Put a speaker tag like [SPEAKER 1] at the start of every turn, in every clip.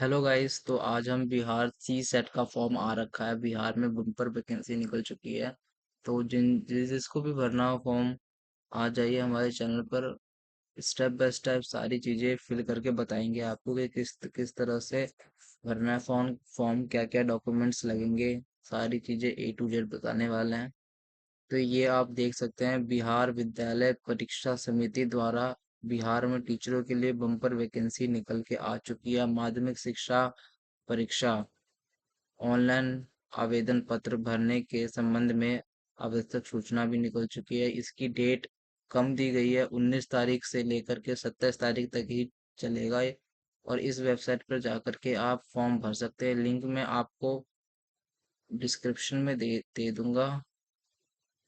[SPEAKER 1] Hello guys. तो आज हम बिहार सी सेट का फॉर्म आ रखा है। बिहार में बम्पर वैकेंसी निकल चुकी है। तो जिसको भी भरना हो फॉर्म, आ जाइए हमारे चैनल पर। स्टेप बाय स्टेप सारी चीजें फिल करके बताएंगे आपको कि किस किस तरह से भरना है फॉर्म। फॉर्म क्या क्या डॉक्यूमेंट्स लगेंगे, सारी चीजें ए टू जेड बताने वाले हैं। तो ये आप देख सकते हैं, बिहार विद्यालय परीक्षा समिति द्वारा बिहार में टीचरों के लिए बम्पर वैकेंसी निकल के आ चुकी है। माध्यमिक शिक्षा परीक्षा ऑनलाइन आवेदन पत्र भरने के संबंध में आवश्यक सूचना भी निकल चुकी है। इसकी डेट कम दी गई है, 19 तारीख से लेकर के 27 तारीख तक ही चलेगा ये। और इस वेबसाइट पर जाकर के आप फॉर्म भर सकते हैं। लिंक मैं आपको डिस्क्रिप्शन में दे दूंगा।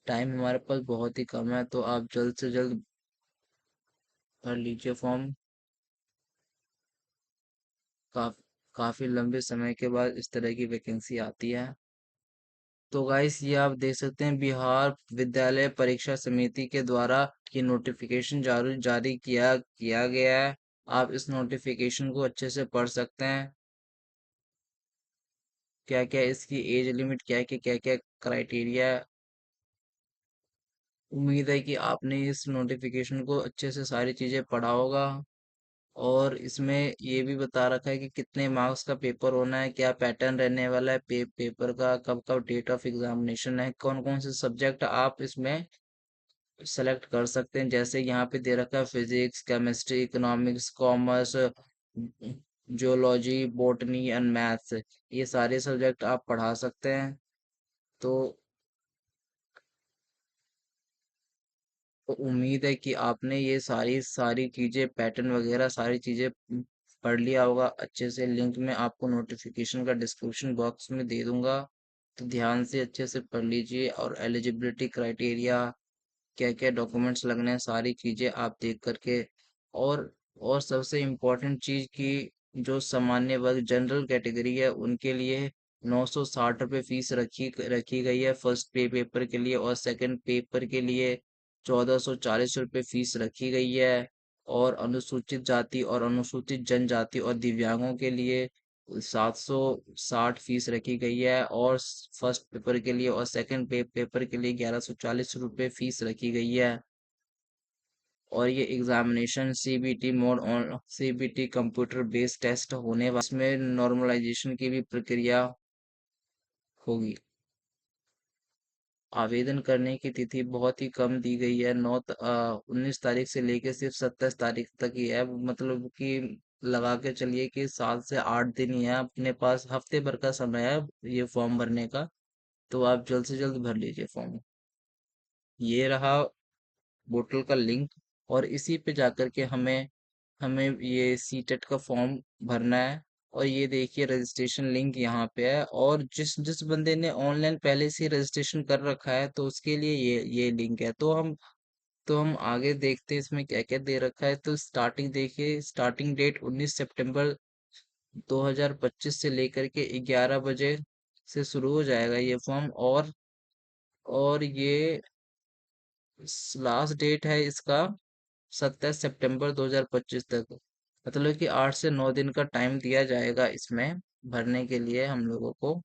[SPEAKER 1] टाइम हमारे पास बहुत ही कम है, तो आप जल्द से जल्द भर लीजिए फॉर्म। काफ, काफी लंबे समय के बाद इस तरह की वैकेंसी आती है। तो गाइस, ये आप देख सकते हैं, बिहार विद्यालय परीक्षा समिति के द्वारा ये नोटिफिकेशन जारी जारी किया किया गया है। आप इस नोटिफिकेशन को अच्छे से पढ़ सकते हैं। क्या क्या इसकी एज लिमिट, क्या क्या क्राइटेरिया है। उम्मीद है कि आपने इस नोटिफिकेशन को अच्छे से सारी चीजें पढ़ा होगा। और इसमें ये भी बता रखा है कि कितने मार्क्स का पेपर होना है, क्या पैटर्न रहने वाला है पेपर का, कब कब डेट ऑफ एग्जामिनेशन है, कौन कौन से सब्जेक्ट आप इसमें सेलेक्ट कर सकते हैं। जैसे यहाँ पे दे रखा है physics, chemistry, economics, commerce, geology, botany and maths. ये सारे सब्जेक्ट आप पढ़ा सकते हैं। तो तो उम्मीद है कि आपने ये सारी सारी चीजें, पैटर्न वगैरह सारी चीजें पढ़ लिया होगा अच्छे से। लिंक में आपको नोटिफिकेशन का डिस्क्रिप्शन बॉक्स में दे दूंगा। तो ध्यान से अच्छे से पढ़ लीजिए। और एलिजिबिलिटी क्राइटेरिया, क्या क्या डॉक्यूमेंट्स लगने हैं, सारी चीजें आप देख करके। और और सबसे इम्पोर्टेंट चीज की, जो सामान्य वर्ग जनरल कैटेगरी है उनके लिए 960 रुपये फीस रखी गई है फर्स्ट पेपर के लिए। और सेकंड पेपर के लिए 1440 रुपये फीस रखी गई है। और अनुसूचित जाति और अनुसूचित जनजाति और दिव्यांगों के लिए 760 फीस रखी गई है। और फर्स्ट पेपर के लिए और सेकंड पेपर के लिए 1140 रुपये फीस रखी गई है। और ये examination CBT mode on CBT computer based test होने वाला, इसमें नॉर्मलाइजेशन की भी प्रक्रिया होगी। आवेदन करने की तिथि बहुत ही कम दी गई है, 19 तारीख से लेके सिर्फ 27 तारीख तक ही है। मतलब कि लगा के चलिए कि 7 से 8 दिन ही है अपने पास, हफ्ते भर का समय है ये फॉर्म भरने का। तो आप जल्द से जल्द भर लीजिए फॉर्म। ये रहा पोर्टल का लिंक। और इसी पे जाकर के हमें हमें ये सीटेट का फॉर्म भरना है। और ये देखिए, रजिस्ट्रेशन लिंक यहाँ पे है। और जिस जिस बंदे ने ऑनलाइन पहले से रजिस्ट्रेशन कर रखा है, तो उसके लिए ये लिंक है। तो हम आगे देखते हैं इसमें क्या क्या दे रखा है। तो स्टार्टिंग देखिए, स्टार्टिंग डेट 19 सितंबर 2025 से लेकर के 11 बजे से शुरू हो जाएगा ये फॉर्म। और ये लास्ट डेट है इसका 27 सितंबर 2025 तक। मतलब कि 8 से 9 दिन का टाइम दिया जाएगा इसमें भरने के लिए हम लोगों को।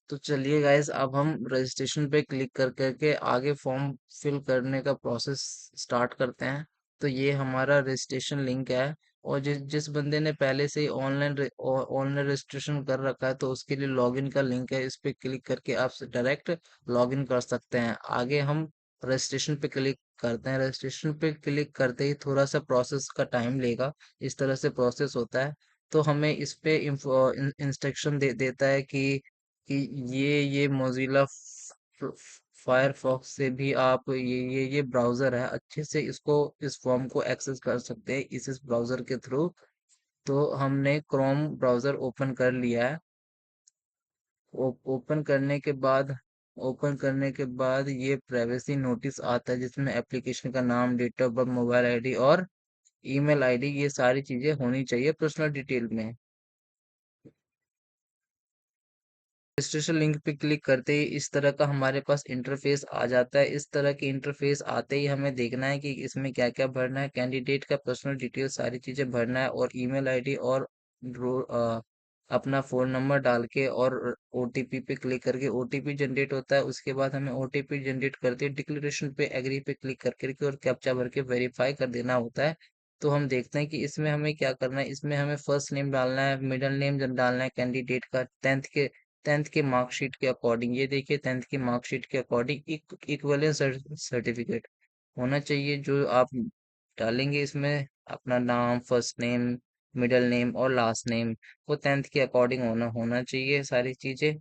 [SPEAKER 1] तो चलिए गाइस, अब हम रजिस्ट्रेशन पे क्लिक कर करके आगे फॉर्म फिल करने का प्रोसेस स्टार्ट करते हैं। तो ये हमारा रजिस्ट्रेशन लिंक है। और जिस जिस बंदे ने पहले से ही ऑनलाइन रजिस्ट्रेशन कर रखा है, तो उसके लिए लॉगिन का लिंक है। इस पे क्लिक करके आप डायरेक्ट लॉगिन कर सकते हैं। आगे हम रजिस्ट्रेशन पे क्लिक करते हैं। रजिस्ट्रेशन पे क्लिक करते ही थोड़ा सा प्रोसेस का टाइम लेगा। इस तरह से प्रोसेस होता है। तो हमें इस पे इंस्ट्रक्शन देता है कि ये मोजिला फायरफॉक्स से भी आप ये ब्राउजर है, अच्छे से इसको इस फॉर्म को एक्सेस कर सकते हैं इस ब्राउजर के थ्रू। तो हमने क्रोम ब्राउजर ओपन कर लिया है। ओपन करने के बाद ये प्राइवेसी नोटिस आता है, जिसमें एप्लीकेशन का नाम, date of birth, mobile ID और ईमेल आईडी, ये सारी चीजें होनी चाहिए पर्सनल डिटेल में। रजिस्ट्रेशन लिंक पे क्लिक करते ही इस तरह का हमारे पास इंटरफेस आ जाता है। इस तरह के इंटरफेस आते ही हमें देखना है कि इसमें क्या क्या भरना है। कैंडिडेट का पर्सनल डिटेल सारी चीजें भरना है। और ईमेल आईडी और अपना फोन नंबर डाल के और ओटीपी पे क्लिक करके ओटीपी जनरेट होता है। उसके बाद हमें ओटीपी जनरेट करते डिक्लेरेशन पे एग्री पे क्लिक करके और कैप्चा भर के वेरीफाई कर देना होता है। तो हम देखते हैं कि इसमें हमें क्या करना है। इसमें हमें फर्स्ट नेम डालना है, मिडिल नेम डालना है कैंडिडेट का, टेंथ के मार्कशीट के अकॉर्डिंग। ये देखिए, टेंथ की मार्कशीट के अकॉर्डिंग इक्विवेलेंस सर्टिफिकेट होना चाहिए जो आप डालेंगे इसमें। अपना नाम, फर्स्ट नेम, मिडिल नेम और लास्ट नेम वो टेंथ के अकॉर्डिंग होना होना चाहिए सारी चीजें।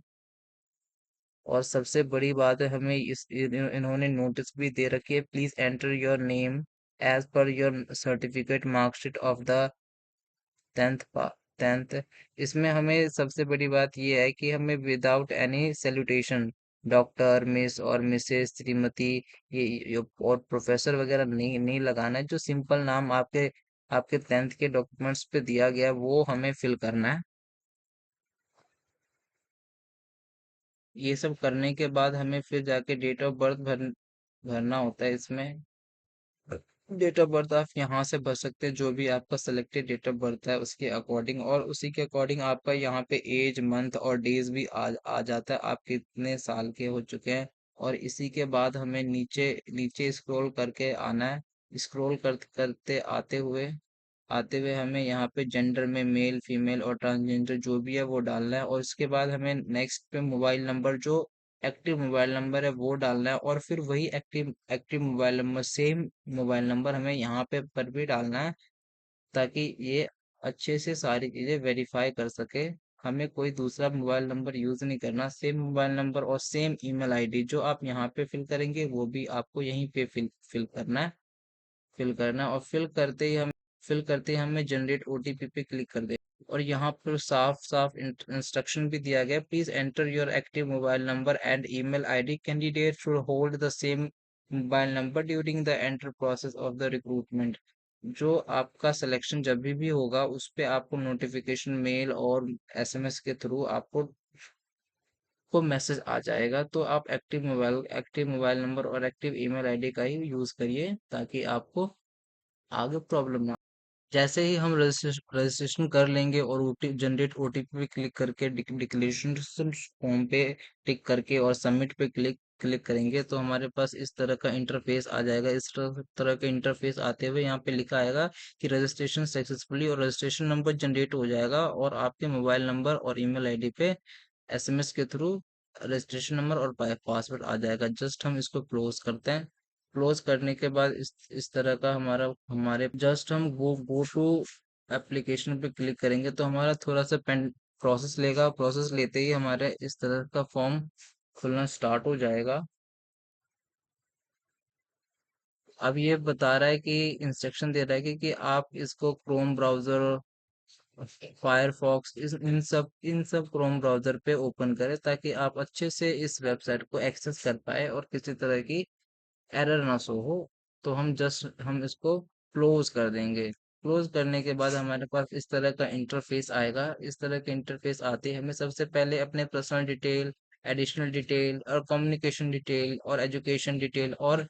[SPEAKER 1] और सबसे बड़ी बात है, हमें इन्होंने नोटिस भी दे रखी है, please enter your name as per your certificate marksheet of the tenth पा टेंथ। इसमें हमें सबसे बड़ी बात यह है कि हमें without any salutation doctor, miss और मिसेस, श्रीमती, और प्रोफेसर वगैरह नहीं नहीं लगाना है। जो सिंपल नाम आपके आपके टेंथ के डॉक्यूमेंट्स पे दिया गया है, वो हमें फिल करना है। ये सब करने के बाद हमें फिर जाके डेट ऑफ बर्थ भरना होता है इसमें। डेट ऑफ बर्थ आप यहाँ से भर सकते हैं, जो भी आपका सिलेक्टेड डेट ऑफ बर्थ है उसके अकॉर्डिंग, और उसी के अकॉर्डिंग आपका यहाँ पे एज, मंथ और डेज भी आ जाता है, आप कितने साल के हो चुके हैं। और इसी के बाद हमें नीचे नीचे स्क्रॉल करके आना है। स्क्रॉल करते करते आते हुए हमें यहाँ पे जेंडर में मेल, फीमेल और ट्रांसजेंडर जो भी है वो डालना है। और इसके बाद हमें नेक्स्ट पे मोबाइल नंबर, जो एक्टिव मोबाइल नंबर है वो डालना है। और फिर वही active active mobile number, same mobile number हमें यहाँ पे पर भी डालना है, ताकि ये अच्छे से सारी चीजें वेरीफाई कर सके। हमें कोई दूसरा मोबाइल नंबर यूज नहीं करना, सेम मोबाइल नंबर और सेम ईमेल आईडी जो आप यहाँ पे फिल करेंगे वो भी आपको यहीं पे फिल करना है। और फिल करते ही हमें जनरेट ओटीपी पे क्लिक कर दे। और यहाँ पर साफ साफ इंस्ट्रक्शन भी दिया गया, please enter your active mobile number and email ID, candidate should hold the same mobile number during the enter process of the recruitment. जो आपका सिलेक्शन जब भी होगा उस पे आपको नोटिफिकेशन मेल और एसएमएस के थ्रू आपको को मैसेज आ जाएगा। तो आप एक्टिव मोबाइल नंबर और एक्टिव ईमेल आईडी का ही यूज करिए, ताकि आपको आगे प्रॉब्लम ना। जैसे ही हम रजिस्ट्रेशन कर लेंगे और जनरेट ओटीपी पे क्लिक करके डिक्लेरेशन फॉर्म पे टिक करके और सबमिट पे क्लिक क्लिक करेंगे, तो हमारे पास इस तरह का इंटरफेस आ जाएगा। इस तरह का इंटरफेस आते हुए यहाँ पे लिखा आएगा कि रजिस्ट्रेशन सक्सेसफुली, और रजिस्ट्रेशन नंबर जनरेट हो जाएगा और आपके मोबाइल नंबर और ईमेल आईडी पे एसएमएस के थ्रू रजिस्ट्रेशन नंबर और पासवर्ड आ जाएगा। जस्ट हम इसको क्लोज करते हैं। क्लोज करने के बाद इस तरह का हमारे जस्ट हम गो टू एप्लीकेशन पे क्लिक करेंगे तो हमारा थोड़ा सा पेन प्रोसेस लेगा। प्रोसेस लेते ही हमारे इस तरह का फॉर्म खुलना स्टार्ट हो जाएगा। अब ये बता रहा है कि इंस्ट्रक्शन दे रहा है कि आप इसको क्रोम ब्राउजर, फायरफॉक्स, इन सब क्रोम ब्राउजर पे ओपन करें, ताकि आप अच्छे से इस वेबसाइट को एक्सेस कर पाए और किसी तरह की एरर ना शो हो। तो हम इसको क्लोज कर देंगे। क्लोज करने के बाद हमारे पास इस तरह का इंटरफेस आएगा। इस तरह के इंटरफेस आते ही हमें सबसे पहले अपने पर्सनल डिटेल, एडिशनल डिटेल और कम्युनिकेशन डिटेल और एजुकेशन डिटेल, और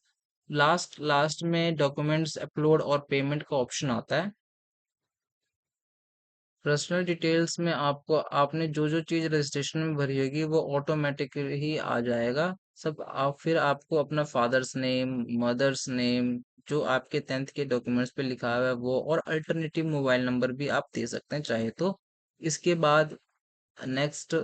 [SPEAKER 1] लास्ट लास्ट में डॉक्यूमेंट्स अपलोड और पेमेंट का ऑप्शन आता है। पर्सनल डिटेल्स में आपको आपने जो जो चीज रजिस्ट्रेशन में भरी होगी वो ऑटोमेटिकली ही आ जाएगा। सब आप फिर आपको अपना फादर्स नेम, मदर्स नेम, जो आपके टेंथ के डॉक्यूमेंट्स पे लिखा हुआ है वो, और अल्टरनेटिव मोबाइल नंबर भी आप दे सकते हैं चाहे तो। इसके बाद नेक्स्ट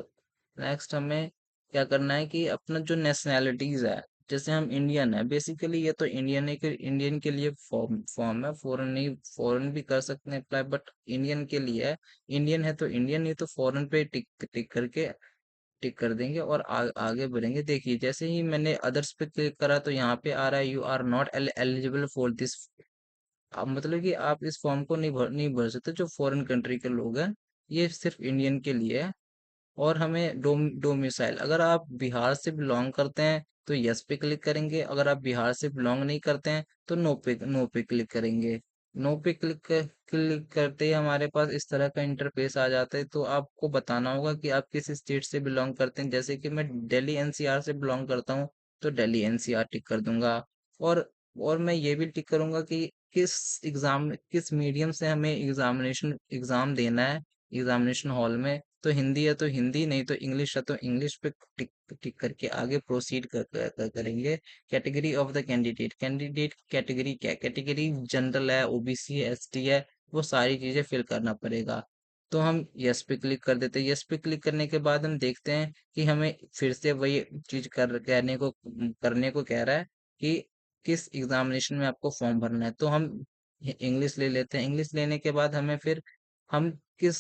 [SPEAKER 1] नेक्स्ट हमें क्या करना है कि अपना जो नेशनैलिटीज है, जैसे हम इंडियन है, बेसिकली ये तो इंडियन के लिए फॉर्म फॉर्म है। फॉरेन नहीं, फॉरेन भी कर सकते हैं अप्लाई, बट इंडियन के लिए है। इंडियन है तो इंडियन, नहीं तो फॉरेन पे टिक कर देंगे और आगे बढ़ेंगे। देखिए, जैसे ही मैंने अदर्स पे क्लिक करा तो यहाँ पे आ रहा है you are not eligible for this. अब मतलब कि आप इस फॉर्म को नहीं भर सकते, जो फॉरेन कंट्री के लोग हैं। ये सिर्फ इंडियन के लिए है। और हमें डोमिसाइल, अगर आप बिहार से बिलोंग करते हैं तो यस पे क्लिक करेंगे, अगर आप बिहार से बिलोंग नहीं करते हैं तो नो पे क्लिक करेंगे। नो पे क्लिक करते ही हमारे पास इस तरह का इंटरफेस आ जाता है। तो आपको बताना होगा कि आप किस स्टेट से बिलोंग करते हैं। जैसे कि मैं दिल्ली एनसीआर से बिलोंग करता हूँ, तो दिल्ली एनसीआर टिक कर दूंगा। और और मैं ये भी टिक करूंगा कि किस मीडियम से हमें एग्जाम देना है। एग्जामिनेशन हॉल में, तो हिंदी है तो हिंदी, नहीं तो इंग्लिश है तो इंग्लिश पे टिक टिक करके आगे प्रोसीड करेंगे। Category of the candidate, candidate category क्या है? कैटेगरी जनरल है, ओबीसी है, एसटी है, वो सारी चीजें फिल करना पड़ेगा। तो हम यस पे क्लिक कर देते हैं। यस पे क्लिक करने के बाद हम देखते हैं कि हमें फिर से वही चीज करने को कह रहा है कि किस एग्जामिनेशन में आपको फॉर्म भरना है। तो हम इंग्लिश ले लेते हैं। इंग्लिश लेने के बाद हमें फिर हम किस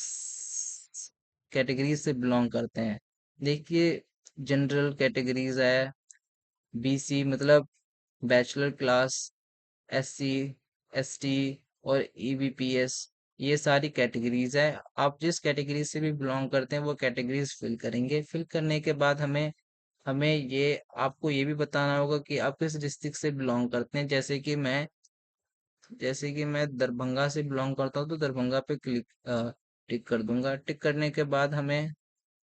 [SPEAKER 1] कैटेगरी से बिलोंग करते हैं। देखिए, जनरल कैटेगरीज है, बीसी मतलब बैचलर क्लास, एससी, एसटी और ईबीपीएस, ये सारी कैटेगरीज है। आप जिस कैटेगरी से भी बिलोंग करते हैं वो कैटेगरीज फिल करेंगे। फिल करने के बाद हमें हमें ये आपको ये भी बताना होगा कि आप किस डिस्ट्रिक्ट से बिलोंग करते हैं। जैसे कि मैं दरभंगा से बिलोंग करता हूँ, तो दरभंगा पे टिक कर दूंगा। टिक करने के बाद हमें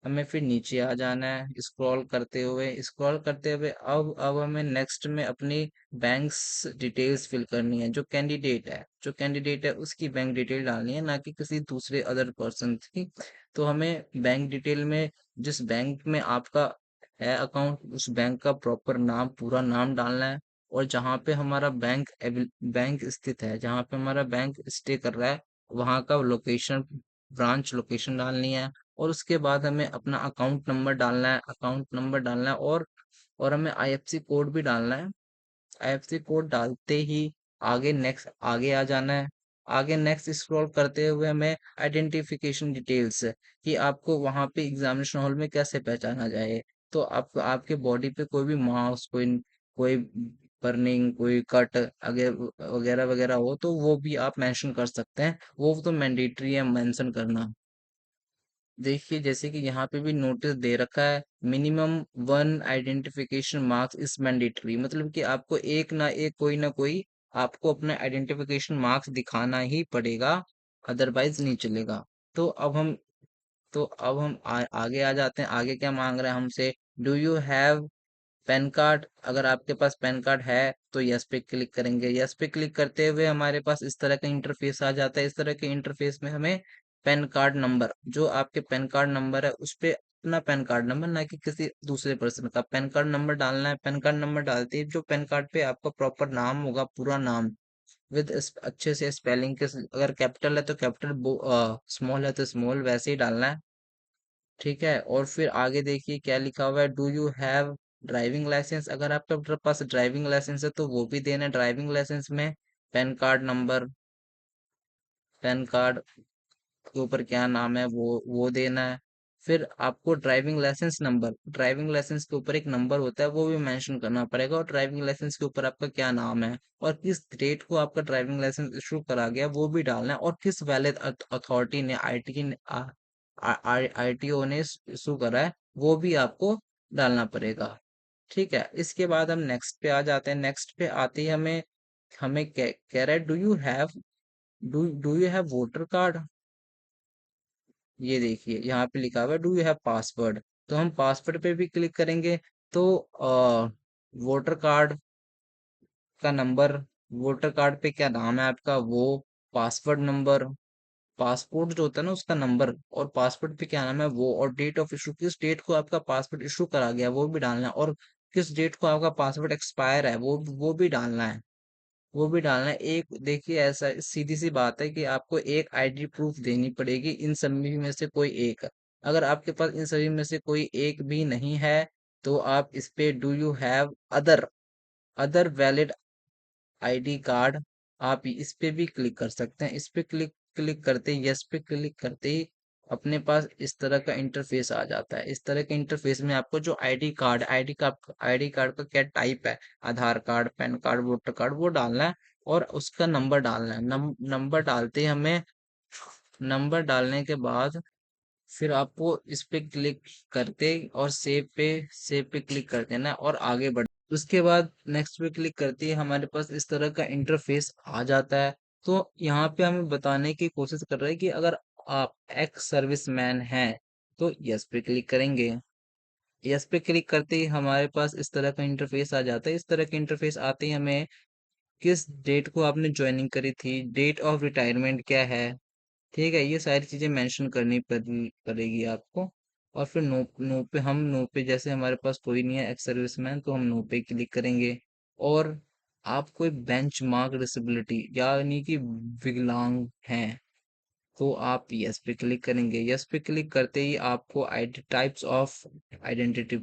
[SPEAKER 1] हमें फिर नीचे आ जाना है, स्क्रॉल करते हुए अब हमें नेक्स्ट में अपनी बैंक्स डिटेल्स फिल करनी है। जो कैंडिडेट है उसकी बैंक डिटेल डालनी है, ना कि किसी दूसरे अदर पर्सन की। तो हमें बैंक डिटेल में जिस बैंक में आपका है अकाउंट, उस बैंक का प्रॉपर नाम, पूरा नाम डालना है। और जहाँ पे हमारा बैंक स्थित है, जहाँ पे हमारा बैंक स्टे कर रहा है, वहाँ का लोकेशन, ब्रांच लोकेशन डालनी है। और उसके बाद हमें अपना अकाउंट नंबर डालना है, और हमें आईएफसी कोड भी डालना है। आईएफसी कोड डालते ही आगे आ जाना है। आगे नेक्स्ट स्क्रॉल करते हुए हमें आइडेंटिफिकेशन डिटेल्स, कि आपको वहां पे एग्जामिनेशन हॉल में कैसे पहचाना जाए। तो आप आपके बॉडी पे कोई भी मार्क्स, कोई बर्निंग, कोई कट वगैरह वगैरह हो तो वो भी आप मेंशन कर सकते हैं। वो तो मैंडेटरी है मेंशन करना। देखिए, जैसे कि यहाँ पे भी नोटिस दे रखा है, minimum one identification marks is mandatory, मतलब कि आपको एक ना एक, कोई ना कोई, आपको अपना आइडेंटिफिकेशन मार्क्स दिखाना ही पड़ेगा, अदरवाइज नहीं चलेगा। तो अब हम आगे आ जाते हैं। आगे क्या मांग रहे हैं हमसे? Do you have pan card? अगर आपके पास पैन कार्ड है तो यस पे क्लिक करेंगे। यस पे क्लिक करते हुए हमारे पास इस तरह का इंटरफेस आ जाता है। इस तरह के इंटरफेस में हमें पैन कार्ड नंबर, जो आपके पैन कार्ड नंबर है उस पे अपना पैन कार्ड नंबर, ना कि किसी दूसरे पर्सन का पैन कार्ड नंबर डालना है। पैन कार्ड नंबर डालते ही जो पैन कार्ड पे आपका प्रॉपर नाम होगा, पूरा नाम विद अच्छे से स्पेलिंग के, अगर कैपिटल है तो कैपिटल, स्मॉल है तो स्मॉल, वैसे ही डालना है। ठीक है, और फिर आगे देखिए क्या लिखा हुआ है, do you have driving licence? अगर आपके पास ड्राइविंग लाइसेंस है तो वो भी देना है। ड्राइविंग लाइसेंस में pan card number, pan card के ऊपर क्या नाम है वो देना है। फिर आपको ड्राइविंग लाइसेंस के ऊपर एक नंबर होता है, वो भी मेंशन करना पड़ेगा। और ड्राइविंग लाइसेंस के ऊपर आपका क्या नाम है, और किस डेट को आपका ड्राइविंग लाइसेंस इशू करा गया, वो भी डालना है। और किस वैलिड अथॉरिटी ने, आईटीओ ने इशू करा है, वो भी आपको डालना पड़ेगा। ठीक है, इसके बाद हम नेक्स्ट पे आ जाते हैं। नेक्स्ट पे आते ही हमें हमें कह रहा है, do you have voter card? ये देखिए यहाँ पे लिखा हुआ है, डू यू हैव पासवर्ड? तो हम पासवर्ड पे भी क्लिक करेंगे। तो वोटर कार्ड का नंबर, वोटर कार्ड पे क्या नाम है आपका वो, पासवर्ड नंबर, पासपोर्ट जो होता है ना उसका नंबर, और पासपोर्ट पे क्या नाम है वो, और डेट ऑफ इशू, किस डेट को आपका पासपोर्ट इशू करा गया वो भी डालना है। और किस डेट को आपका पासपोर्ट एक्सपायर है वो भी डालना है। वो भी डालना है। एक देखिए, ऐसा सीधी सी बात है कि आपको एक आईडी प्रूफ देनी पड़ेगी, इन सभी में से कोई एक। अगर आपके पास इन सभी में से कोई एक भी नहीं है, तो आप इस पे do you have other other valid ID card, आप इस पे भी क्लिक कर सकते हैं। इस पे क्लिक करते ही, यस पे क्लिक करते ही अपने पास इस तरह का इंटरफेस आ जाता है। इस तरह के इंटरफेस में आपको जो आईडी कार्ड का क्या टाइप है, Aadhaar card, pan card, voter card, वो डालना है। और उसका नंबर डालना है। नंबर डालते ही हमें, नंबर डालने के बाद फिर आपको इस पे क्लिक करते और सेव पे क्लिक कर देना है और आगे बढ़। उसके बाद नेक्स्ट पे क्लिक करते ही हमारे पास इस तरह का इंटरफेस आ जाता है। तो यहाँ पे हमें बताने की कोशिश कर रहे हैं कि अगर आप एक्स सर्विसमैन हैं तो यस पे क्लिक करेंगे। यस पे क्लिक करते ही हमारे पास इस तरह का इंटरफेस आ जाता है। इस तरह के इंटरफेस आते ही हमें किस डेट को आपने ज्वाइनिंग करी थी, डेट ऑफ रिटायरमेंट क्या है, ठीक है, ये सारी चीजें मेंशन करनी पड़ेगी आपको। और फिर नो नो पे, हम नो पे, जैसे हमारे पास कोई नहीं है एक्स सर्विसमैन, तो हम नो पे क्लिक करेंगे। और आप कोई बेंच मार्क डिसेबिलिटी यानी कि विकलांग हैं, तो आप यस पे क्लिक करेंगे। यस पे क्लिक करते ही आपको ID types of identity,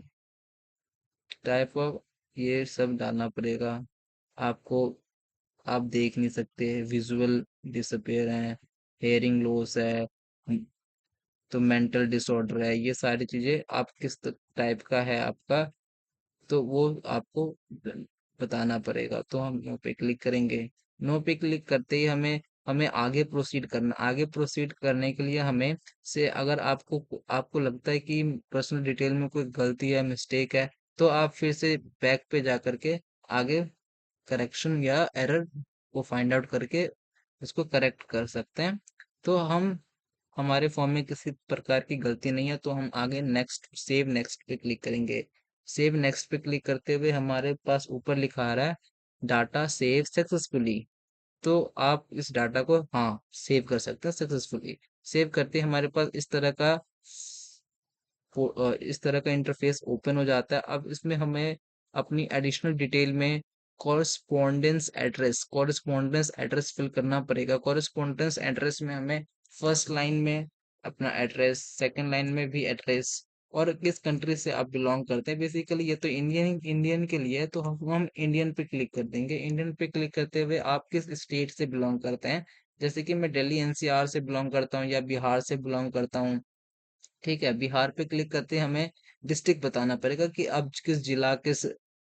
[SPEAKER 1] type of, ये सब डालना पड़ेगा आपको। आप देख नहीं सकते, विजुअल डिसअपियर है, हेयरिंग लॉस है, तो मेंटल डिसऑर्डर है, ये सारी चीजें आप किस टाइप का है आपका, तो वो आपको बताना पड़ेगा। तो हम नो पे क्लिक करेंगे। नो पे क्लिक करते ही हमें हमें आगे प्रोसीड करना। आगे प्रोसीड करने के लिए हमें से, अगर आपको आपको लगता है कि पर्सनल डिटेल में कोई गलती है, मिस्टेक है, तो आप फिर से बैक पे जा करके आगे करेक्शन या एरर को फाइंड आउट करके उसको करेक्ट कर सकते हैं। तो हम, हमारे फॉर्म में किसी प्रकार की गलती नहीं है, तो हम आगे नेक्स्ट, सेव नेक्स्ट पे क्लिक करेंगे। सेव नेक्स्ट पे क्लिक करते हुए हमारे पास ऊपर लिखा आ रहा है डाटा सेव सक्सेसफुली। तो आप इस डाटा को, हाँ, सेव कर सकते हैं सक्सेसफुली। सेव करते ही हमारे पास इस तरह का इस तरह का इंटरफेस ओपन हो जाता है। अब इसमें हमें अपनी एडिशनल डिटेल में कॉरेस्पॉन्डेंस एड्रेस फिल करना पड़ेगा। कॉरेस्पॉन्डेंस एड्रेस में हमें फर्स्ट लाइन में अपना एड्रेस, सेकंड लाइन में भी एड्रेस, और किस कंट्री से आप बिलोंग करते हैं। बेसिकली ये तो इंडियन इंडियन के लिए है, तो हम इंडियन पे क्लिक कर देंगे। इंडियन पे क्लिक करते हुए आप किस स्टेट से बिलोंग करते हैं, जैसे कि मैं दिल्ली एनसीआर से बिलोंग करता हूँ या बिहार से बिलोंग करता हूँ। ठीक है, बिहार पे क्लिक करते ही हमें डिस्ट्रिक्ट बताना पड़ेगा कि आप किस जिला, किस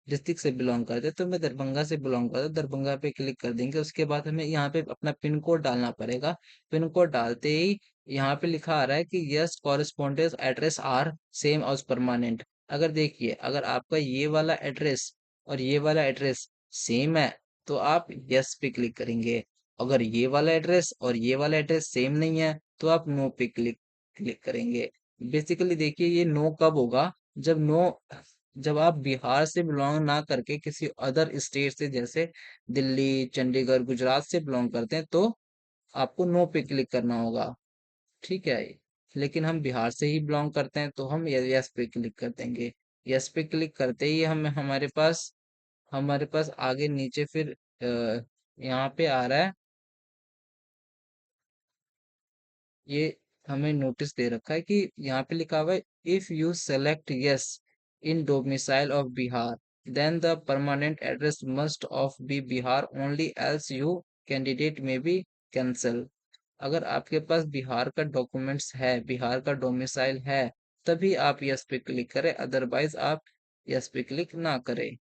[SPEAKER 1] डिस्ट्रिक्ट से बिलोंग करते हैं। तो मैं दरभंगा से बिलोंग करता हूँ, दरभंगा पे क्लिक कर देंगे। उसके बाद हमें यहाँ पे अपना पिन कोड डालना पड़ेगा। पिन कोड डालते ही यहाँ पे लिखा आ रहा है कि yes correspondence address are same as permanent. अगर देखिए, अगर आपका ये वाला एड्रेस और ये वाला एड्रेस सेम है, तो आप यस पे क्लिक करेंगे। अगर ये वाला एड्रेस और ये वाला एड्रेस सेम नहीं है, तो आप नो पे क्लिक क्लिक करेंगे। बेसिकली देखिए, ये नो कब होगा, जब नो जब आप बिहार से बिलोंग ना करके किसी अदर स्टेट से, जैसे दिल्ली, चंडीगढ़, गुजरात से बिलोंग करते हैं, तो आपको नो पे क्लिक करना होगा। ठीक है, लेकिन हम बिहार से ही बिलोंग करते हैं, तो हम यस पे क्लिक कर देंगे। यस पे क्लिक करते ही हम, हमारे पास आगे नीचे फिर यहाँ पे आ रहा है, ये हमें नोटिस दे रखा है कि यहाँ पे लिखा हुआ है, if you select yes in domicile of Bihar, then the permanent address must of be Bihar only, else you candidate may be cancel. अगर आपके पास बिहार का डॉक्यूमेंट्स है, बिहार का डोमिसाइल है, तभी आप यस पे क्लिक करें, अदरवाइज आप यस पे क्लिक ना करें।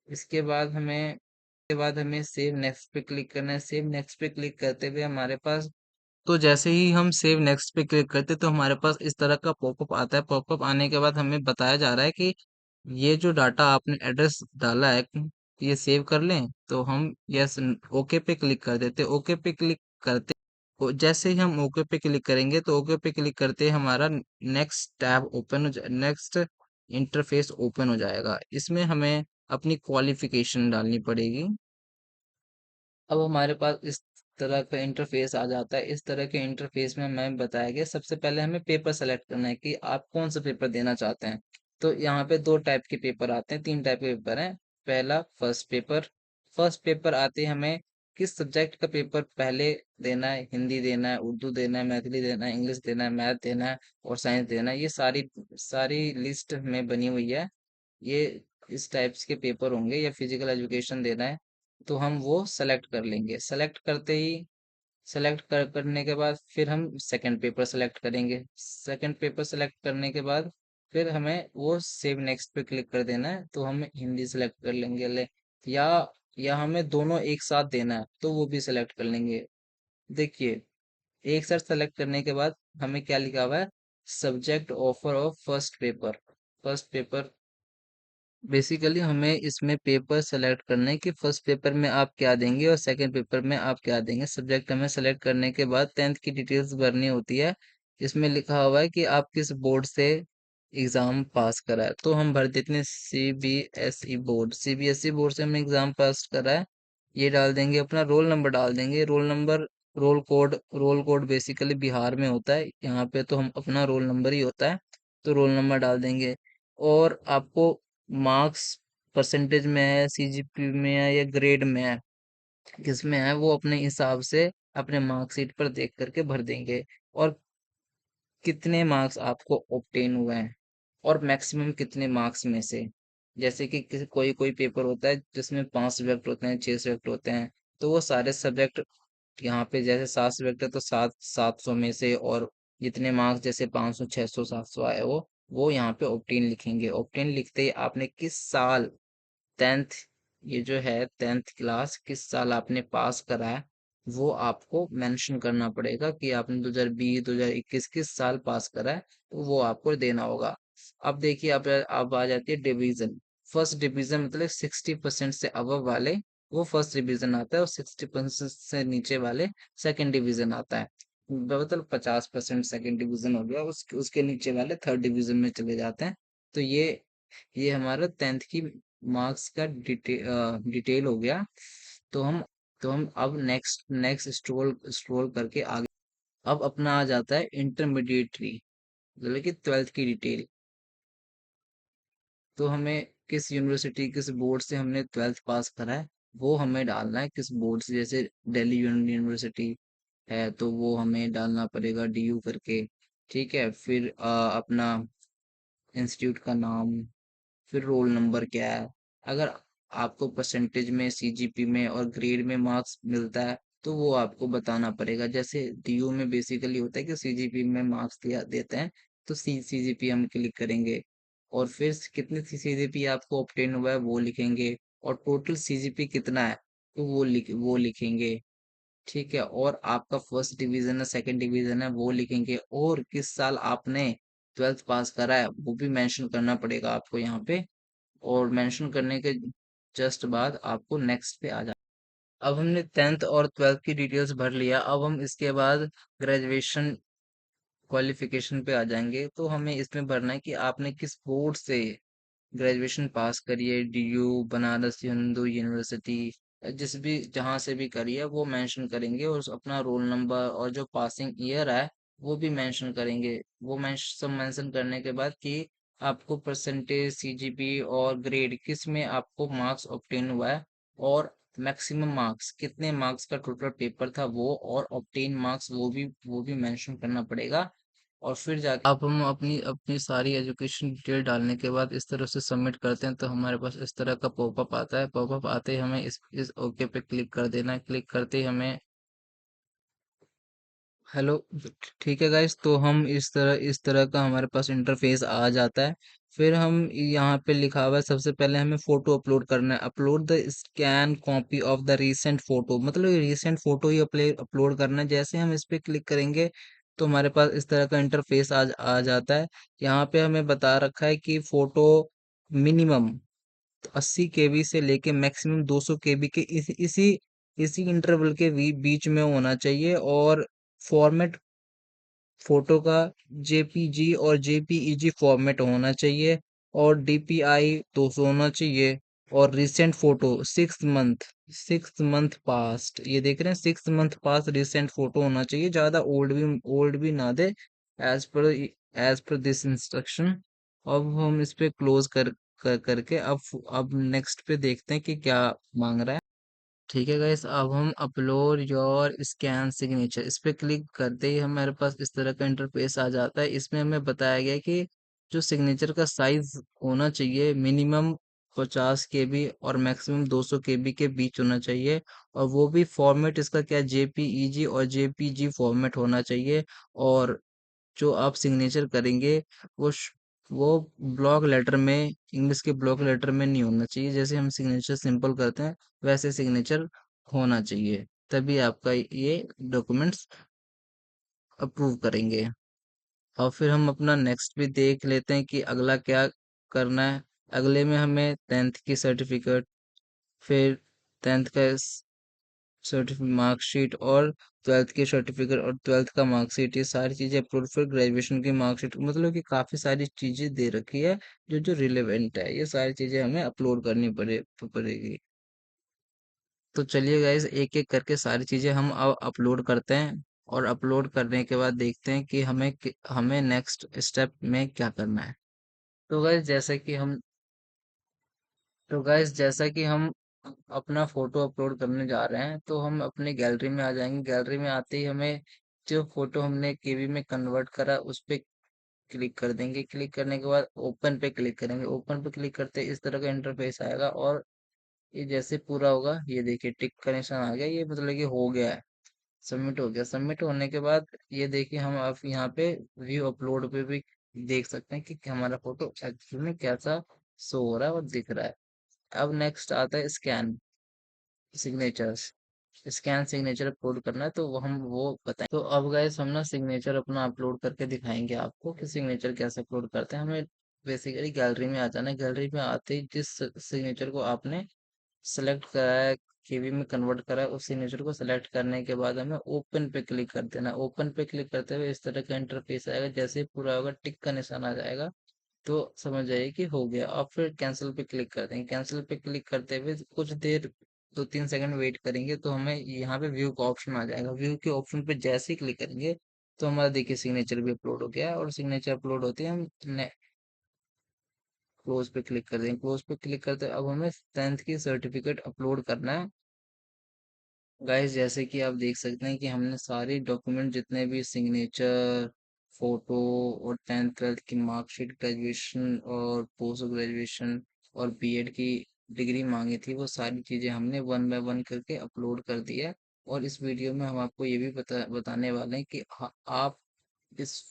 [SPEAKER 1] इसके बाद हमें सेव नेक्स्ट पे क्लिक करना है। सेव नेक्स्ट पे क्लिक करते हुए हमारे पास, तो जैसे ही हम सेव नेक्स्ट पे क्लिक करते हैं, तो हमारे पास इस तरह का पॉपअप आता है। पॉपअप आने के बाद हमें बताया जा रहा है कि ये जो डाटा आपने एड्रेस डाला है, ये सेव कर लें। तो हम यस, ओके पे क्लिक कर देते। ओके पे क्लिक करते, जैसे ही हम ओके पे क्लिक करेंगे, तो ओके पे क्लिक करते ही हमारा नेक्स्ट टैब ओपन हो जाए, नेक्स्ट इंटरफेस ओपन हो जाएगा। इसमें हमें अपनी क्वालिफिकेशन डालनी पड़ेगी। अब हमारे पास इस तरह का इंटरफेस आ जाता है। इस तरह के इंटरफेस में हमें बताया गया, सबसे पहले हमें पेपर सेलेक्ट करना है कि आप कौन सा पेपर देना चाहते हैं। तो यहाँ पे दो टाइप के पेपर आते हैं, तीन टाइप के पेपर हैं। पहला फर्स्ट पेपर। फर्स्ट पेपर आते ही हमें किस सब्जेक्ट का पेपर पहले देना है, हिंदी देना है, उर्दू देना है, मैथिली देना है, इंग्लिश देना है, मैथ देना है और साइंस देना है। ये सारी सारी लिस्ट में बनी हुई है। ये इस टाइप्स के पेपर होंगे, या फिजिकल एजुकेशन देना है, तो हम वो सेलेक्ट कर लेंगे। करने के बाद फिर हम सेकंड पेपर सेलेक्ट करेंगे। सेकंड पेपर सेलेक्ट करने के बाद फिर हमें वो सेव नेक्स्ट पे क्लिक कर देना है, तो हम हिंदी सेलेक्ट कर लेंगे। या या हमें दोनों एक साथ देना है, तो वो भी सेलेक्ट कर लेंगे। देखिए, एक साथ सेलेक्ट करने के बाद हमें क्या लिखा हुआ है, subject offer of first paper. First paper, basically हमें इसमें पेपर सेलेक्ट करना है कि फर्स्ट पेपर में आप क्या देंगे और सेकंड पेपर में आप क्या देंगे। सब्जेक्ट हमें सेलेक्ट करने के बाद 10th की डिटेल्स भरनी होती है। इसमें लिखा हुआ है कि आप किस बोर्ड से एग्जाम पास करा है, तो हम भर देते हैं सीबीएसई बोर्ड। सीबीएसई बोर्ड से हमने एग्जाम पास करा है, ये डाल देंगे। अपना रोल नंबर डाल देंगे। Roll number roll code basically Bihar में होता है, यहाँ पे तो हम अपना रोल नंबर ही होता है, तो रोल नंबर डाल देंगे। और आपको मार्क्स परसेंटेज में है, सीजीपी में है या ग्रेड में है, किस में है, वो अपने हिसाब से अपने मार्कशीट पर देख करके भर देंगे। और कितने मार्क्स आपको ऑब्टेन हुए हैं और मैक्सिमम कितने मार्क्स में से। जैसे कि किसी कोई कोई पेपर होता है जिसमें 5 सब्जेक्ट होते हैं, 6 सब्जेक्ट होते हैं, तो वो सारे सब्जेक्ट यहाँ पे जैसे 7 सब्जेक्ट है तो 700 में से, और जितने मार्क्स जैसे 500 600 700 आए वो यहाँ पे ऑब्टेन लिखेंगे। ऑब्टेन लिखते ही आपने किस साल 10th, ये जो है 10th क्लास किस साल आपने पास करा है, वो आपको मेंशन करना पड़ेगा कि आपने 2020 2021 किस साल पास करा है, तो वो आपको देना होगा। अब देखिए, अब आ जाती है डिवीजन। फर्स्ट डिवीजन मतलब 60% से अबव वाले, वो फर्स्ट डिवीजन आता है, और 60% से नीचे वाले सेकंड डिवीजन आता है। मतलब 50% सेकंड डिवीजन हो गया, उसके नीचे वाले थर्ड डिवीजन में चले जाते हैं। तो ये हमारा 10th की मार्क्स का डिटेल हो गया। तो हम तो हम अब नेक्स्ट नेक्स्ट स्क्रॉल स्क्रॉल करके आगे, अब अपना आ जाता है इंटरमीडिएटरी, मतलब कि 12th की डिटेल। तो हमें किस यूनिवर्सिटी किस बोर्ड से हमने 12th पास करा है, वो हमें डालना है किस बोर्ड से। जैसे दिल्ली यूनिवर्सिटी है तो वो हमें डालना पड़ेगा डीयू करके। ठीक है, फिर अपना इंस्टीट्यूट का नाम, फिर रोल नंबर क्या है। अगर आपको परसेंटेज में, सीजीपी में और ग्रेड में मार्क्स मिलता है तो वो आपको बताना पड़ेगा। जैसे डीयू में बेसिकली होता है कि सीजीपी में मार्क्स दिया देते हैं, तो सीजीपी हम क्लिक करेंगे, और फिर कितने सीजीपी आपको ऑब्टेन हुआ है वो लिखेंगे, और टोटल सीजीपी कितना है तो वो लिखेंगे। ठीक है, और आपका फर्स्ट डिवीजन है सेकंड डिवीजन है वो लिखेंगे, और किस साल आपने 12th पास करा है वो भी मेंशन करना पड़ेगा आपको यहाँ पे। और मेंशन करने के जस्ट बाद आपको नेक्स्ट पे आ जा। अब हमने 10th और 12th की डिटेल्स भर लिया, अब हम इसके बाद ग्रेजुएशन क्वालिफिकेशन पे आ जाएंगे। तो हमें इसमें भरना है कि आपने किस बोर्ड से ग्रेजुएशन पास करी है, डीयू, बनारस हिंदू यूनिवर्सिटी, जिस भी जहाँ से भी करी है वो मेंशन करेंगे, और अपना रोल नंबर और जो पासिंग ईयर है वो भी मेंशन करेंगे। वो सब मेंशन करने के बाद कि आपको परसेंटेज, सीजीपी और ग्रेड किस में आपको मार्क्स ऑब्टेन हुआ है, और मैक्सिमम मार्क्स कितने मार्क्स का टोटल पेपर था वो, और ऑब्टेन मार्क्स वो भी मेंशन करना पड़ेगा। और फिर जाके आप हम अपनी अपनी सारी एजुकेशन डिटेल डालने के बाद इस तरह से सबमिट करते हैं, तो हमारे पास इस तरह का पॉपअप आता है। पॉपअप आते ही हमें इस ओके पे क्लिक कर देना है। क्लिक करते ही हमें हेलो, ठीक है गाइस, तो हम इस तरह का हमारे पास इंटरफेस आ जाता है। फिर हम यहाँ पे लिखा हुआ है, सबसे पहले हमें फोटो अपलोड करना है। Upload the scan copy of the recent photo, मतलब रीसेंट फोटो ही अपलोड करना है। जैसे हम इस पे क्लिक करेंगे तो हमारे पास इस तरह का इंटरफेस आ जाता है। यहाँ पे हमें बता रखा है कि फोटो मिनिमम 80 KB से लेके मैक्सिमम 200 KB के इसी इंटरवल के बीच में होना चाहिए। और फॉर्मेट फोटो का जेपीजी और जेपीईजी फॉर्मेट होना चाहिए, और डीपीआई 200 होना चाहिए। और रिसेंट फोटो 6 मंथ पास्ट, ये देख रहे हैं 6 मंथ पास्ट रिसेंट फोटो होना चाहिए, ज्यादा ओल्ड भी ना दे। As per as per this instruction. अब हम इस पे क्लोज करके अब नेक्स्ट पे देखते हैं कि क्या मांग रहा है। ठीक है गाइस, अब हम अपलोड योर स्कैन सिग्नेचर, इस पे क्लिक करते ही हमारे पास इस तरह का इंटरफेस आ जाता है। इसमें हमें बताया गया है कि जो सिग्नेचर का साइज होना चाहिए मिनिमम 50 KB और मैक्सिमम 200 KB के बीच होना चाहिए। और वो भी फॉर्मेट इसका क्या, जेपीईजी और जेपीजी फॉर्मेट होना चाहिए। और जो आप सिग्नेचर करेंगे वो श- वो ब्लॉक लेटर में, इंग्लिश के ब्लॉक लेटर में नहीं होना चाहिए। जैसे हम सिग्नेचर सिंपल करते हैं वैसे सिग्नेचर होना चाहिए, तभी आपका ये डॉक्यूमेंट्स अप्रूव करेंगे। और फिर हम अपना नेक्स्ट भी देख लेते हैं कि अगला क्या करना है। अगले में हमें 10th की सर्टिफिकेट, फिर 10th का सर्टिफिकेट मार्कशीट, और 12th की सर्टिफिकेट और 12th का मार्कशीट, ये सारी चीजें अप्लोड। फिर ग्रेजुएशन की मार्कशीट, मतलब कि काफी सारी चीजें दे रखी है जो जो रिलेवेंट है, ये सारी चीजें हमें अपलोड करनी पड़ेगी। तो चलिए गाइस, एक एक करके सारी चीजें हम अब अपलोड करते हैं, और अपलोड करने के बाद देखते हैं कि हमें नेक्स्ट स्टेप में क्या करना है। तो गाइस जैसा कि हम अपना फोटो अपलोड करने जा रहे हैं, तो हम अपनी गैलरी में आ जाएंगे। गैलरी में आते ही हमें जो फोटो हमने केबी में कन्वर्ट करा उस पे क्लिक कर देंगे। क्लिक करने के बाद ओपन पे क्लिक करेंगे। ओपन पे क्लिक करते ही इस तरह का इंटरफेस आएगा, और ये जैसे पूरा होगा, ये देखिए टिक का निशान आ गया, ये मतलब कि हो गया है, सबमिट हो गया। सबमिट होने के बाद ये देखिए, हम अब यहाँ पे व्यू अपलोड पे भी देख सकते हैं कि हमारा फोटो एक्चुअली में कैसा शो हो रहा है और दिख रहा है। अब नेक्स्ट आता है scan signatures. Scan signature upload करना है, तो हम वो बताएं। तो अब गाइस हम ना सिग्नेचर अपना अपलोड करके दिखाएंगे आपको कि सिग्नेचर कैसे अपलोड करते हैं। हमें बेसिकली गैलरी में आ जाना है। गैलरी में आते ही जिस सिग्नेचर को आपने सेलेक्ट करा है, केवी में कन्वर्ट करा है, उस सिग्नेचर को सेलेक्ट करने के बाद हमें ओपन पे क्लिक कर देना। ओपन पे क्लिक करते हुए इस तरह का इंटरफेस आएगा। जैसे ही पूरा होगा, टिक का निशान आ जाएगा, तो समझ जाइए कि हो गया। अब फिर कैंसिल पे क्लिक करते हैं। कैंसिल पे क्लिक करते हुए कुछ देर, 2-3 सेकंड वेट करेंगे, तो हमें यहाँ पे व्यू का ऑप्शन आ जाएगा। व्यू के ऑप्शन पे जैसे ही क्लिक करेंगे, तो हमारा देखिए सिग्नेचर भी अपलोड हो गया है। और सिग्नेचर अपलोड होते ही हम क्लोज पे क्लिक कर देंगे। क्लोज पे क्लिक करते अब हमें 10th की सर्टिफिकेट अपलोड करना है। गाइस, जैसे कि आप देख सकते हैं कि हमने सारी डॉक्यूमेंट, जितने भी सिग्नेचर, फोटो और 10th 12th की मार्कशीट, ग्रेजुएशन और पोस्ट ग्रेजुएशन और बीएड की डिग्री मांगी थी, वो सारी चीजें हमने वन बाय वन करके अपलोड कर दिया है। और इस वीडियो में हम आपको ये भी बताने वाले हैं कि आप इस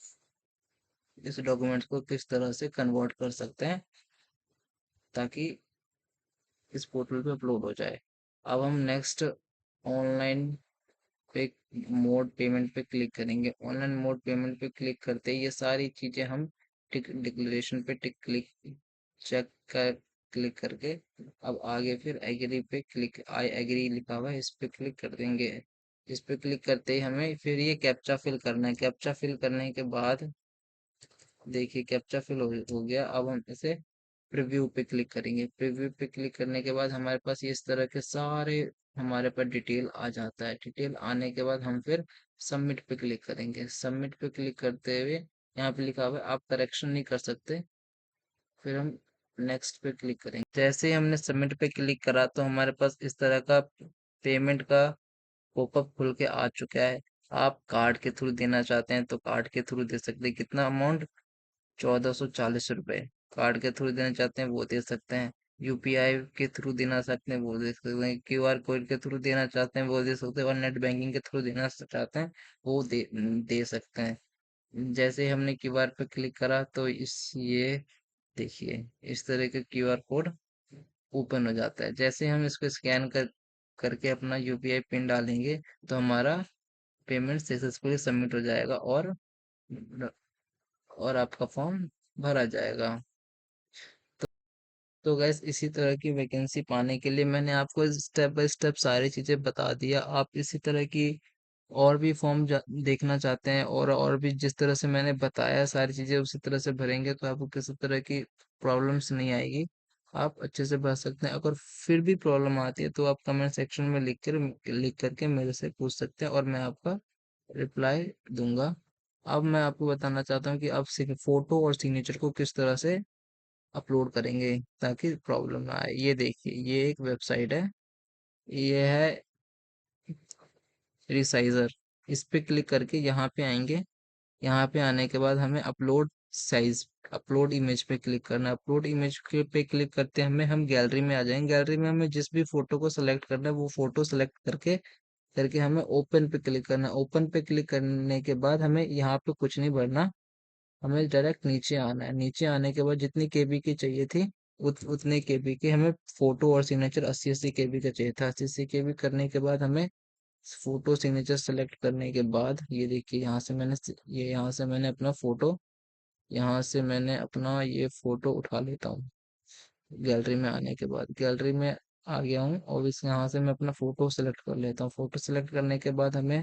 [SPEAKER 1] इस डॉक्यूमेंट्स को किस तरह से कन्वर्ट कर सकते हैं, ताकि इस पोर्टल पे अपलोड हो जाए। अब हम नेक्स्ट ऑनलाइन पे मोड पेमेंट पे क्लिक करेंगे। ऑनलाइन मोड पेमेंट पे क्लिक करते ही ये सारी चीजें हम टिक डिक्लेरेशन पे टिक क्लिक चेक कर क्लिक करके, अब आगे फिर एग्री पे क्लिक, आई एग्री लिखा हुआ है, इस पे क्लिक कर देंगे। इस पे क्लिक करते ही हमें फिर ये कैप्चा फिल करना है। कैप्चा फिल करने के बाद देखिए कैप्चा फिल हो गया। अब हम इसे प्रीव्यू पे क्लिक करेंगे। प्रीव्यू पे क्लिक करने के बाद हमारे पास ये इस तरह के सारे हमारे पास डिटेल आ जाता है। डिटेल आने के बाद हम फिर सबमिट पे क्लिक करेंगे। सबमिट पे क्लिक करते हुए यहाँ पे लिखा हुआ है आप करेक्शन नहीं कर सकते, फिर हम नेक्स्ट पे क्लिक करेंगे। जैसे ही हमने सबमिट पे क्लिक करा, तो हमारे पास इस तरह का पेमेंट का पॉपअप खुल के आ चुका है। आप कार्ड के थ्रू देना चाहते हैं तो कार्ड के थ्रू दे सकते हैं। कितना अमाउंट? 1440 रुपए। कार्ड के थ्रू देना चाहते हैं वो दे सकते हैं। यूपीआई के थ्रू देना सकते हैं वो दे सकते हैं। क्यूआर कोड के थ्रू देना चाहते हैं वो दे सकते हैं। और नेट बैंकिंग के थ्रू देना चाहते हैं वो दे सकते हैं। जैसे ही हमने क्यूआर पे क्लिक करा, तो इस ये देखिए इस तरह का क्यूआर कोड ओपन हो जाता है। जैसे हम इसको स्कैन करके अपना यूपीआई पिन डालेंगे, तो हमारा पेमेंट सक्सेसफुली सबमिट हो जाएगा, और आपका फॉर्म भरा जाएगा। तो गैस, इसी तरह की वैकेंसी पाने के लिए मैंने आपको स्टेप बाय स्टेप सारी चीजें बता दिया। आप इसी तरह की और भी फॉर्म देखना चाहते हैं, और भी जिस तरह से मैंने बताया सारी चीजें उसी तरह से भरेंगे, तो आपको किसी तरह की प्रॉब्लम्स नहीं आएगी। आप अच्छे से भर सकते हैं। अगर फिर भी प्रॉब्लम आती है, तो आप कमेंट सेक्शन में लिख करके मेरे से पूछ सकते हैं, और मैं आपका रिप्लाई दूंगा। अब मैं आपको बताना चाहता हूँ कि आप फोटो और सिग्नेचर को किस तरह से अपलोड करेंगे ताकि प्रॉब्लम ना आए। ये देखिए, ये एक वेबसाइट है, ये है रिसाइजर। इस पे क्लिक करके यहाँ पे आएंगे। यहाँ पे आने के बाद हमें अपलोड साइज, अपलोड इमेज पे क्लिक करना है। अपलोड इमेज के पे क्लिक करते हमें हम गैलरी में आ जाएंगे। गैलरी में हमें जिस भी फोटो को सिलेक्ट करना है, वो फोटो सिलेक्ट करके करके हमें ओपन पे क्लिक करना है। ओपन पे क्लिक करने के बाद हमें यहाँ पे कुछ नहीं भरना, हमें डायरेक्ट नीचे आना है। नीचे आने के बाद जितनी केबी की चाहिए थी, उतने केबी की हमें फोटो और सिग्नेचर 80-80 केबी का चाहिए था। 80-80 केबी करने के बाद हमें फोटो सिग्नेचर सेलेक्ट करने के बाद ये देखिए, यहाँ से मैंने अपना फोटो, यहाँ से मैंने अपना ये फोटो उठा लेता हूँ। गैलरी में आने के बाद गैलरी में आ गया हूँ, और इस यहाँ से मैं अपना फोटो सेलेक्ट कर लेता हूँ। फोटो सेलेक्ट करने के बाद हमें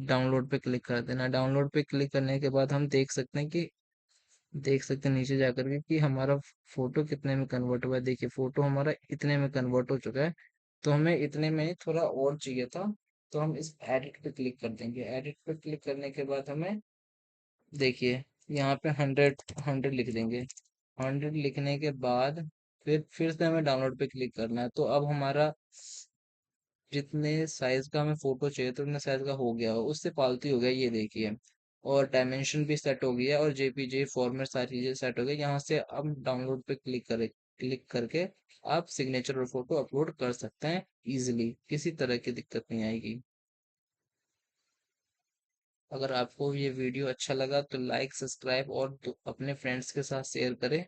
[SPEAKER 1] डाउनलोड पे क्लिक कर देना। डाउनलोड पे क्लिक करने के बाद हम देख सकते हैं नीचे जाकर के कि हमारा फोटो कितने में कन्वर्ट हुआ है। देखिए फोटो हमारा इतने में कन्वर्ट हो चुका है। तो हमें इतने में ही थोड़ा और चाहिए था। तो हम इस एडिट पे क्लिक कर देंगे। एडिट पे क्लिक करने के बाद हमें देखिए यहाँ पे 100 लिख देंगे। 100 लिखने के बाद फिर से हमें डाउनलोड पे क्लिक करना है। तो अब हमारा जितने साइज का हमें फोटो चाहिए तो उतने साइज का हो गया हो, उससे फालतू हो गया ये देखिए। और डायमेंशन भी सेट हो गया और जेपीजी फॉर्मेट सारी चीजें सेट हो गई। यहाँ से अब डाउनलोड पे क्लिक करके आप सिग्नेचर और फोटो अपलोड कर सकते हैं इजिली, किसी तरह की दिक्कत नहीं आएगी। अगर आपको ये वीडियो अच्छा लगा तो लाइक सब्सक्राइब और अपने फ्रेंड्स के साथ शेयर करें।